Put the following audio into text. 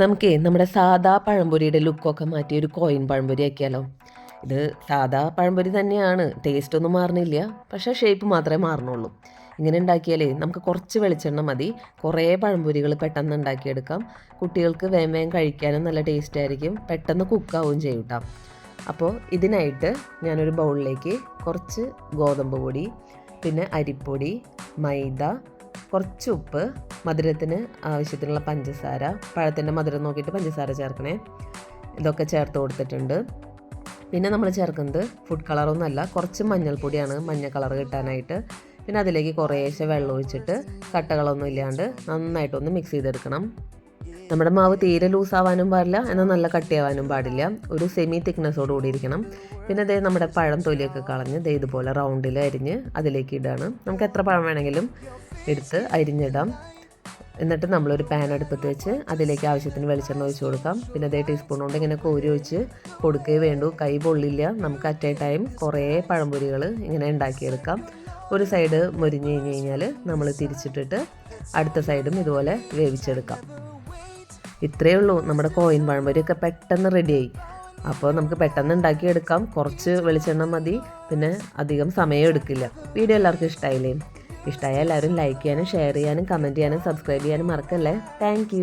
നമുക്കേ നമ്മുടെ സാദാ പഴംപൊരിയുടെ ലുക്കൊക്കെ മാറ്റി ഒരു കോയിൻ പഴംപൊരി ആക്കിയാലോ? ഇത് സാദാ പഴംപൊരി തന്നെയാണ്, ടേസ്റ്റ് ഒന്നും മാറുന്നില്ല, പക്ഷേ ഷേപ്പ് മാത്രമേ മാറുന്നുള്ളൂ. ഇങ്ങനെ ഉണ്ടാക്കിയാലേ നമുക്ക് കുറച്ച് വെളിച്ചെണ്ണ മതി, കുറേ പഴംപൊരികൾ പെട്ടെന്ന് ഉണ്ടാക്കിയെടുക്കാം. കുട്ടികൾക്ക് വേഗം വേഗം കഴിക്കാനും നല്ല ടേസ്റ്റ് ആയിരിക്കും, പെട്ടെന്ന് കുക്കാവുകയും ചെയ്യും കേട്ടോ. അപ്പോൾ ഇതിനായിട്ട് ഞാനൊരു ബൗളിലേക്ക് കുറച്ച് ഗോതമ്പ് പൊടി, പിന്നെ അരിപ്പൊടി, മൈദ, കുറച്ച് ഉപ്പ്, മധുരത്തിന് ആവശ്യത്തിനുള്ള പഞ്ചസാര, പഴത്തിൻ്റെ മധുരം നോക്കിയിട്ട് പഞ്ചസാര ചേർക്കണേ. ഇതൊക്കെ ചേർത്ത് കൊടുത്തിട്ടുണ്ട്. പിന്നെ നമ്മൾ ചേർക്കുന്നത് ഫുഡ് കളറൊന്നുമല്ല, കുറച്ച് മഞ്ഞൾപ്പൊടിയാണ്, മഞ്ഞ കളർ കിട്ടാനായിട്ട്. പിന്നെ അതിലേക്ക് കുറേശ്ശെ വെള്ളം ഒഴിച്ചിട്ട് കട്ടകളൊന്നും ഇല്ലാണ്ട് നന്നായിട്ടൊന്ന് മിക്സ് ചെയ്തെടുക്കണം. നമ്മുടെ മാവ് തീരെ ലൂസാവാനും പാടില്ല, എന്നാൽ നല്ല കട്ടിയാവാനും പാടില്ല, ഒരു സെമി തിക്നെസ്സോട് കൂടി ഇരിക്കണം. പിന്നെ അതേ നമ്മുടെ പഴം തൊലിയൊക്കെ കളഞ്ഞ് ദേ ഇതുപോലെ റൗണ്ടിൽ അരിഞ്ഞ് അതിലേക്ക് ഇടാണ്. നമുക്ക് എത്ര പഴം വേണമെങ്കിലും എടുത്ത് അരിഞ്ഞിടാം. എന്നിട്ട് നമ്മളൊരു പാൻ അടുപ്പത്ത് വെച്ച് അതിലേക്ക് ആവശ്യത്തിന് വെളിച്ചെണ്ണ ഒഴിച്ച് കൊടുക്കാം. പിന്നെ അതേ ടീസ്പൂൺ കൊണ്ട് ഇങ്ങനെ കോരി ഒഴിച്ച് കൊടുക്കേ വേണ്ടൂ, കൈ പൊള്ളില്ല. നമുക്ക് അറ്റ് എ ടൈം കുറേ പഴംപൊരികൾ ഇങ്ങനെ ഉണ്ടാക്കിയെടുക്കാം. ഒരു സൈഡ് മൊരിഞ്ഞ് കഴിഞ്ഞ് കഴിഞ്ഞാൽ നമ്മൾ തിരിച്ചിട്ടിട്ട് അടുത്ത സൈഡും ഇതുപോലെ വേവിച്ചെടുക്കാം. ഇത്രയേ ഉള്ളൂ, നമ്മുടെ കോയിൻ പഴംപൊരിയൊക്കെ പെട്ടെന്ന് റെഡിയായി. അപ്പോൾ നമുക്ക് പെട്ടെന്ന് ഉണ്ടാക്കിയെടുക്കാം, കുറച്ച് വെളിച്ചെണ്ണ മതി, പിന്നെ അധികം സമയം എടുക്കില്ല. വീഡിയോ എല്ലാവർക്കും ഇഷ്ടമായില്ലേ? ഇഷ്ടമായ എല്ലാവരും ലൈക്ക് ചെയ്യാനും ഷെയർ ചെയ്യാനും കമൻറ്റ് ചെയ്യാനും സബ്സ്ക്രൈബ് ചെയ്യാനും മറക്കല്ലേ. താങ്ക്